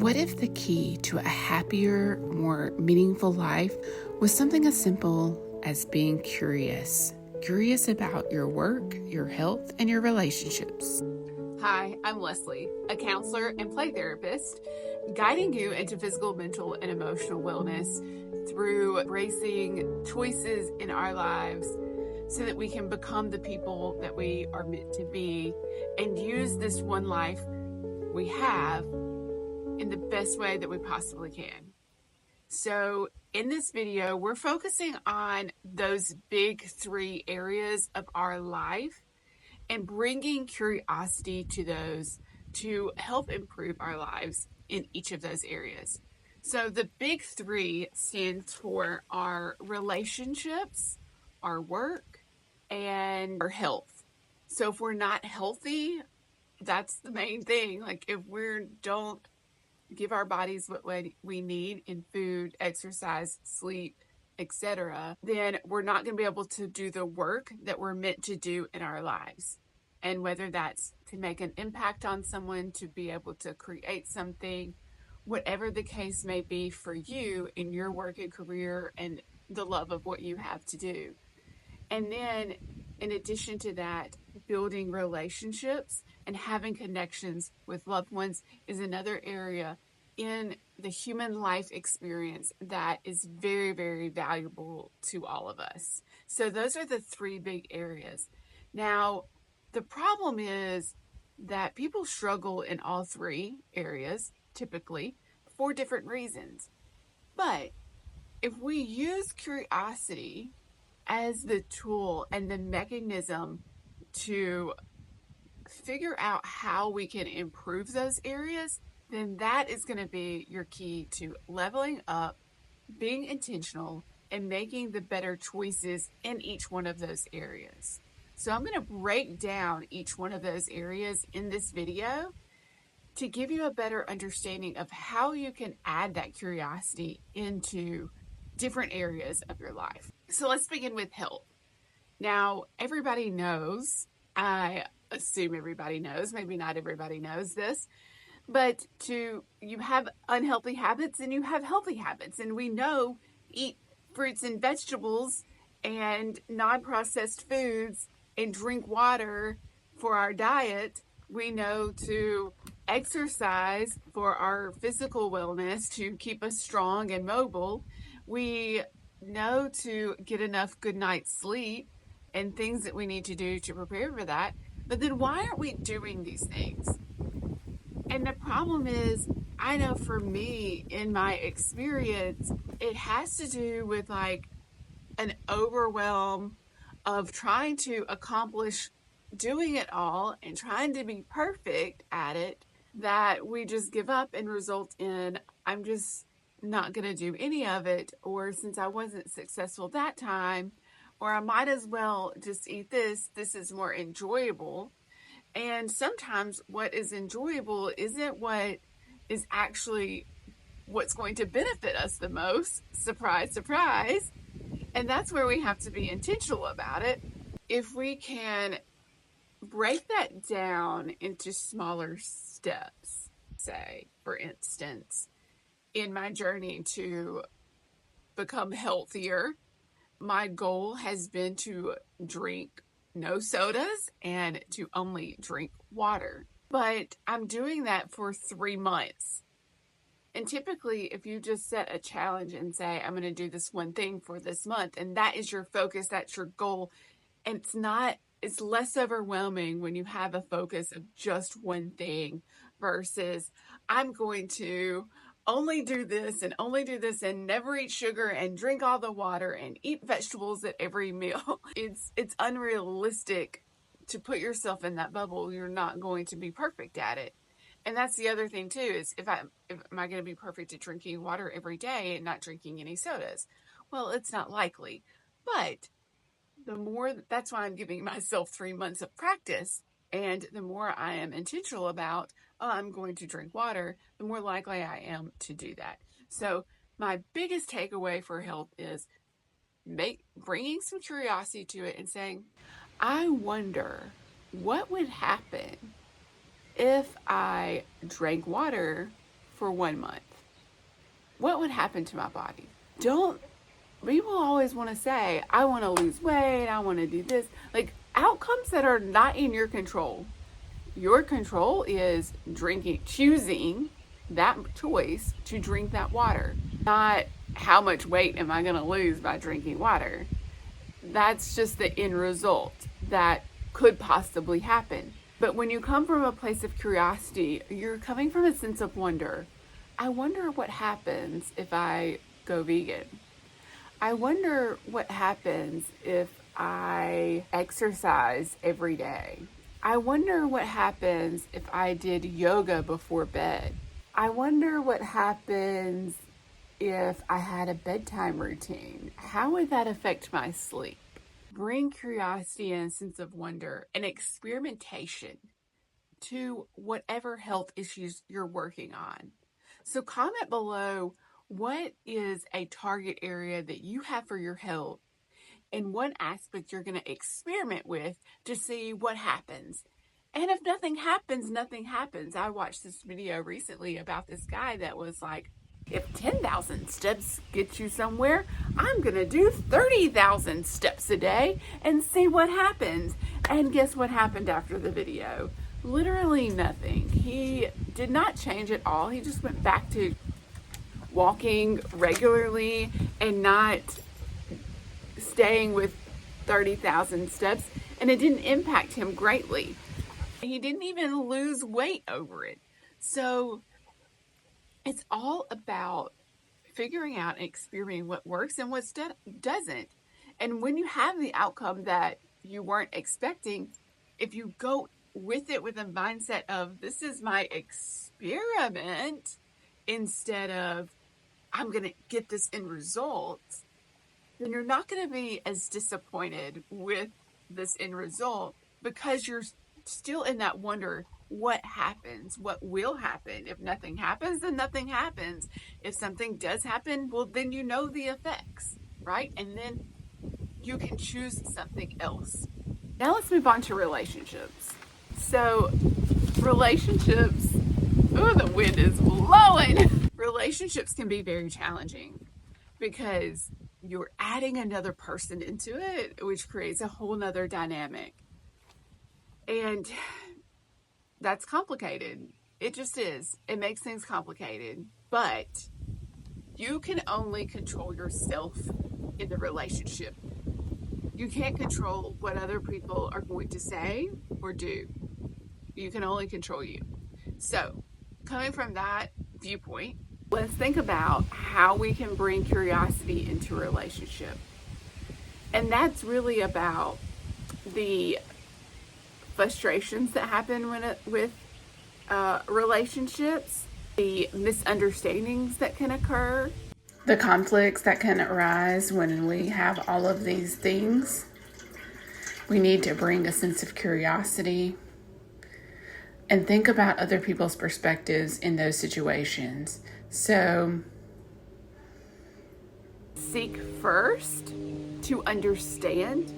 What if the key to a happier, more meaningful life was something as simple as being curious? Curious about your work, your health, and your relationships. Hi, I'm Leslie, a counselor and play therapist, guiding you into physical, mental, and emotional wellness through embracing choices in our lives so that we can become the people that we are meant to be and use this one life we have in the best way that we possibly can. So in this video, we're focusing on those big three areas of our life and bringing curiosity to those to help improve our lives in each of those areas. So the big three stands for our relationships, our work, and our health. So if we're not healthy, that's the main thing. Like if we don't give our bodies what we need in food, exercise, sleep, etc., then we're not going to be able to do the work that we're meant to do in our lives. And whether that's to make an impact on someone, to be able to create something, whatever the case may be for you in your work and career and the love of what you have to do. And then in addition to that, building relationships and having connections with loved ones is another area in the human life experience that is very, very valuable to all of us. So those are the three big areas. Now, the problem is that people struggle in all three areas, typically, for different reasons. But if we use curiosity as the tool and the mechanism to figure out how we can improve those areas, then that is going to be your key to leveling up, being intentional, and making the better choices in each one of those areas. So I'm going to break down each one of those areas in this video to give you a better understanding of how you can add that curiosity into different areas of your life. So let's begin with health. Now, everybody knows, I assume everybody knows, maybe not everybody knows this, but you have unhealthy habits and you have healthy habits. And we know eat fruits and vegetables and non-processed foods and drink water for our diet. We know to exercise for our physical wellness to keep us strong and mobile. We know to get enough good night's sleep and things that we need to do to prepare for that. But then why aren't we doing these things? And the problem is, I know for me, in my experience, it has to do with like an overwhelm of trying to accomplish doing it all and trying to be perfect at it, that we just give up and result in, I'm just not going to do any of it, or since I wasn't successful that time, or I might as well just eat this is more enjoyable. And sometimes what is enjoyable isn't what is actually what's going to benefit us the most. Surprise, surprise. And that's where we have to be intentional about it. If we can break that down into smaller steps, say, for instance, in my journey to become healthier, my goal has been to drink no sodas and to only drink water. But I'm doing that for 3 months. And typically, if you just set a challenge and say, I'm going to do this one thing for this month, and that is your focus, that's your goal, and it's less overwhelming when you have a focus of just one thing versus I'm going to only do this and never eat sugar and drink all the water and eat vegetables at every meal. It's unrealistic to put yourself in that bubble. You're not going to be perfect at it. And that's the other thing too, is am I going to be perfect at drinking water every day and not drinking any sodas? Well, it's not likely. But that's why I'm giving myself 3 months of practice. And the more I am intentional about, I'm going to drink water, the more likely I am to do that. So my biggest takeaway for health is bringing some curiosity to it and saying, I wonder what would happen if I drank water for 1 month, what would happen to my body? People always want to say, I want to lose weight, I want to do this. Like outcomes that are not in your control. Your control is choosing that choice to drink that water, not how much weight am I going to lose by drinking water. That's just the end result that could possibly happen. But when you come from a place of curiosity, you're coming from a sense of wonder. I wonder what happens if I go vegan. I wonder what happens if I exercise every day. I wonder what happens if I did yoga before bed. I wonder what happens if I had a bedtime routine. How would that affect my sleep? Bring curiosity and a sense of wonder and experimentation to whatever health issues you're working on. So comment below, what is a target area that you have for your health and one aspect you're going to experiment with to see what happens. And if nothing happens, nothing happens. I watched this video recently about this guy that was like, if 10,000 steps get you somewhere, I'm going to do 30,000 steps a day and see what happens. And guess what happened after the video? Literally nothing. He did not change at all. He just went back to walking regularly and not staying with 30,000 steps. And it didn't impact him greatly. He didn't even lose weight over it. So it's all about figuring out and experimenting what works and what doesn't. And when you have the outcome that you weren't expecting, if you go with it with a mindset of, this is my experiment, instead of, I'm going to get this end result, then you're not going to be as disappointed with this end result, because you're still in that wonder, what happens? What will happen? If nothing happens, then nothing happens. If something does happen, well, then you know the effects, right? And then you can choose something else. Now let's move on to relationships. So relationships, oh, the wind is blowing. Relationships can be very challenging because you're adding another person into it, which creates a whole nother dynamic. And that's complicated. It just is. It makes things complicated. But you can only control yourself in the relationship. You can't control what other people are going to say or do. You can only control you. So, coming from that viewpoint, let's think about how we can bring curiosity into a relationship. And that's really about the frustrations that happen with relationships, the misunderstandings that can occur, the conflicts that can arise when we have all of these things. We need to bring a sense of curiosity and think about other people's perspectives in those situations. So, seek first to understand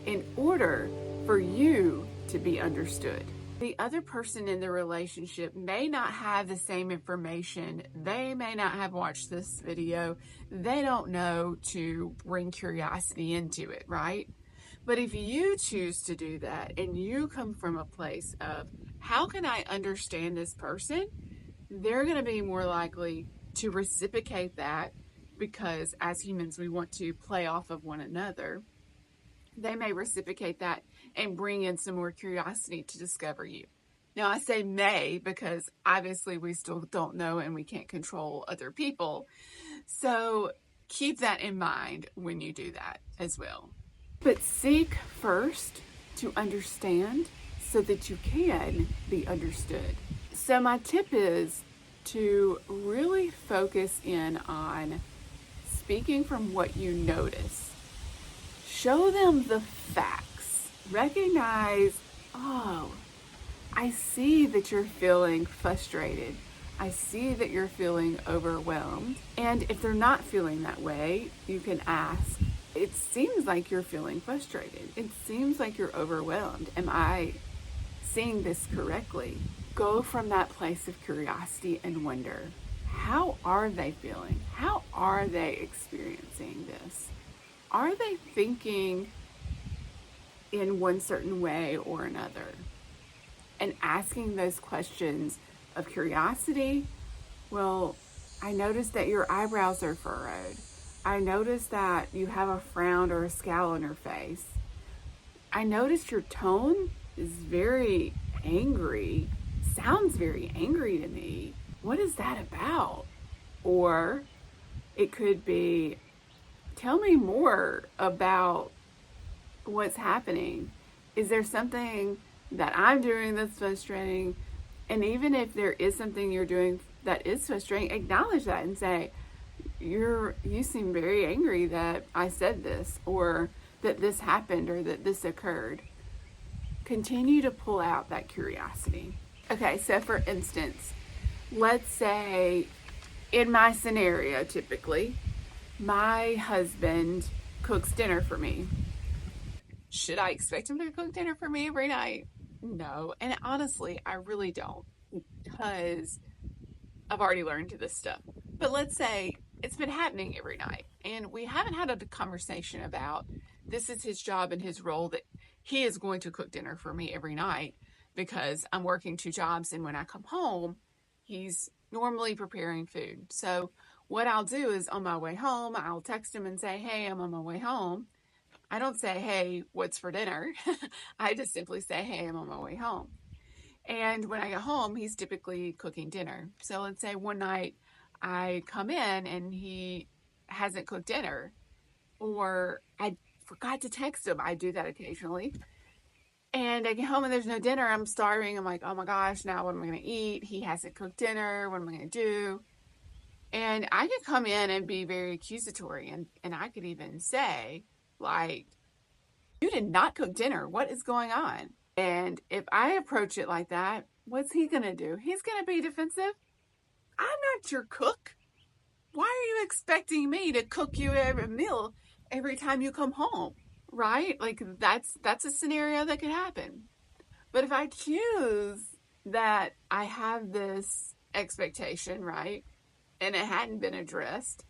in order for you to be understood. The other person in the relationship may not have the same information. They may not have watched this video. They don't know to bring curiosity into it, right? But if you choose to do that and you come from a place of, how can I understand this person? They're going to be more likely to reciprocate that, because as humans, we want to play off of one another. They may reciprocate that and bring in some more curiosity to discover you. Now, I say may because obviously we still don't know and we can't control other people. So keep that in mind when you do that as well. But seek first to understand so that you can be understood. So my tip is to really focus in on speaking from what you notice. Show them the facts. Recognize, oh, I see that you're feeling frustrated. I see that you're feeling overwhelmed. And if they're not feeling that way, you can ask, it seems like you're feeling frustrated. It seems like you're overwhelmed. Am I seeing this correctly? Go from that place of curiosity and wonder. how are they feeling? How are they experiencing this? Are they thinking in one certain way or another? And asking those questions of curiosity. Well, I noticed that your eyebrows are furrowed. I noticed that you have a frown or a scowl on your face. I noticed your tone is very angry, sounds very angry to me. What is that about? Or it could be, tell me more about what's happening. Is there something that I'm doing that's frustrating? And even if there is something you're doing that is frustrating, acknowledge that and say, you seem very angry that I said this, or that this happened, or that this occurred. Continue to pull out that curiosity. Okay, so for instance, let's say in my scenario, typically, my husband cooks dinner for me. Should I expect him to cook dinner for me every night? No. And honestly, I really don't, because I've already learned this stuff. But let's say it's been happening every night and we haven't had a conversation about this is his job and his role, that he is going to cook dinner for me every night because I'm working two jobs, and when I come home, he's normally preparing food. So what I'll do is on my way home, I'll text him and say, hey, I'm on my way home. I don't say, hey, what's for dinner? I just simply say, hey, I'm on my way home. And when I get home, he's typically cooking dinner. So let's say one night I come in and he hasn't cooked dinner, or I forgot to text him. I do that occasionally. And I get home and there's no dinner. I'm starving. I'm like, oh my gosh, now what am I going to eat? He hasn't cooked dinner. What am I going to do? And I could come in and be very accusatory. And I could even say, like, you did not cook dinner. What is going on? And if I approach it like that, what's he going to do? He's going to be defensive. I'm not your cook. Why are you expecting me to cook you every meal every time you come home? Right? Like that's a scenario that could happen. But if I choose that I have this expectation, right, and it hadn't been addressed,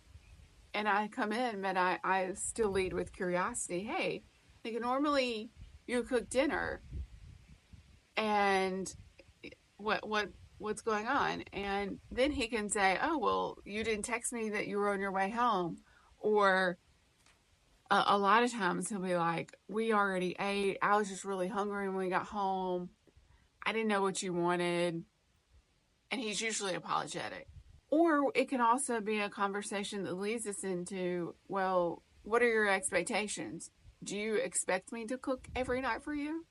and I come in, but I still lead with curiosity. Hey, like normally you cook dinner, and what's going on? And then he can say, oh, well, you didn't text me that you were on your way home. Or a lot of times he'll be like, we already ate. I was just really hungry when we got home. I didn't know what you wanted. And he's usually apologetic. Or it can also be a conversation that leads us into, well, what are your expectations? Do you expect me to cook every night for you?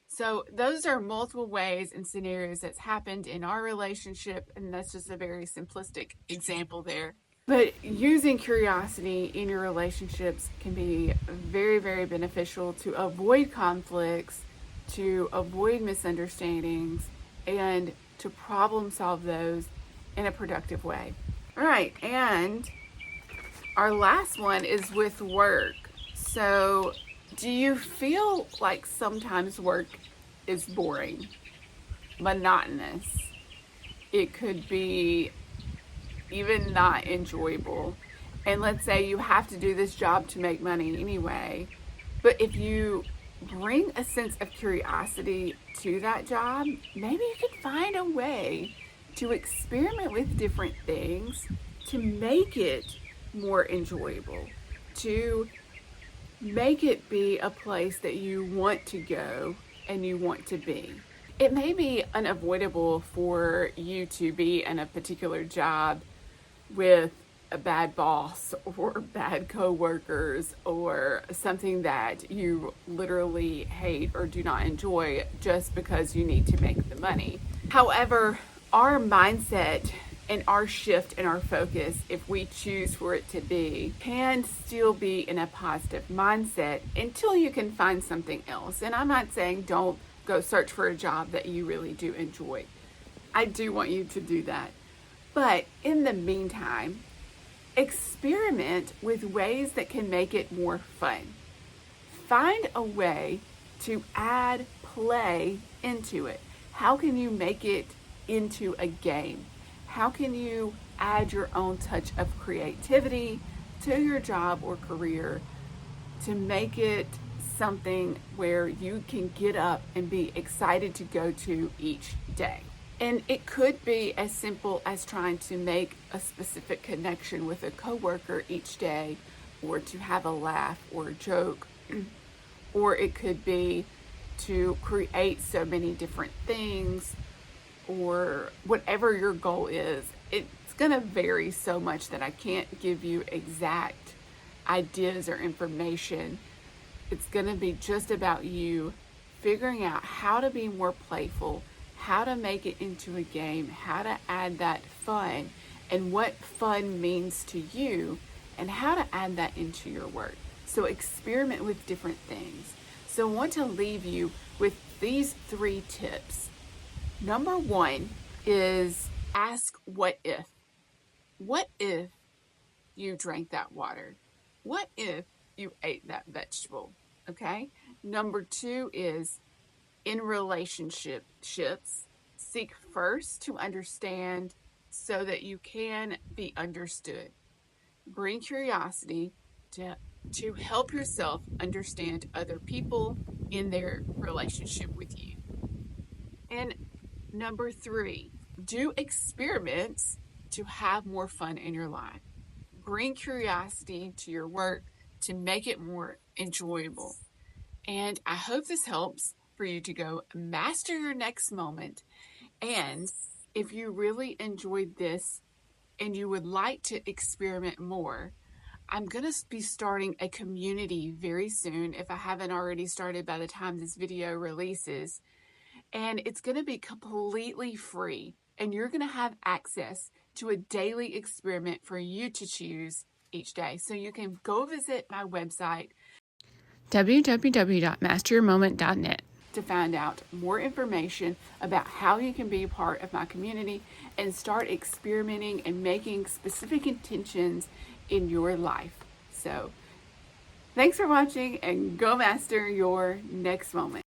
So those are multiple ways and scenarios that's happened in our relationship, and that's just a very simplistic example there. But using curiosity in your relationships can be very, very beneficial to avoid conflicts, to avoid misunderstandings, and to problem solve those in a productive way. All right, and our last one is with work. So do you feel like sometimes work is boring, monotonous? It could be even not enjoyable. And let's say you have to do this job to make money anyway. But if you bring a sense of curiosity to that job, maybe you could find a way to experiment with different things to make it more enjoyable, to make it be a place that you want to go and you want to be. It may be unavoidable for you to be in a particular job with a bad boss or bad coworkers or something that you literally hate or do not enjoy just because you need to make the money. However, our mindset and our shift and our focus, if we choose for it to be, can still be in a positive mindset until you can find something else. And I'm not saying don't go search for a job that you really do enjoy. I do want you to do that. But in the meantime, experiment with ways that can make it more fun. Find a way to add play into it. How can you make it into a game? How can you add your own touch of creativity to your job or career to make it something where you can get up and be excited to go to each day. And it could be as simple as trying to make a specific connection with a coworker each day, or to have a laugh or a joke, or it could be to create so many different things, or whatever your goal is. It's going to vary so much that I can't give you exact ideas or information. It's going to be just about you figuring out how to be more playful, how to make it into a game, how to add that fun, and what fun means to you, and how to add that into your work. So experiment with different things. So I want to leave you with these 3 tips. Number 1 is ask what if. What if you drank that water? What if you ate that vegetable? Okay. Number 2 is in relationships, seek first to understand so that you can be understood. Bring curiosity to help yourself understand other people in their relationship with you. And number 3, do experiments to have more fun in your life. Bring curiosity to your work to make it more enjoyable. And I hope this helps for you to go master your next moment. And if you really enjoyed this and you would like to experiment more, I'm going to be starting a community very soon, if I haven't already started by the time this video releases. And it's going to be completely free. And you're going to have access to a daily experiment for you to choose each day. So you can go visit my website, www.masteryourmoment.net, to find out more information about how you can be a part of my community and start experimenting and making specific intentions in your life. So thanks for watching, and go master your next moment.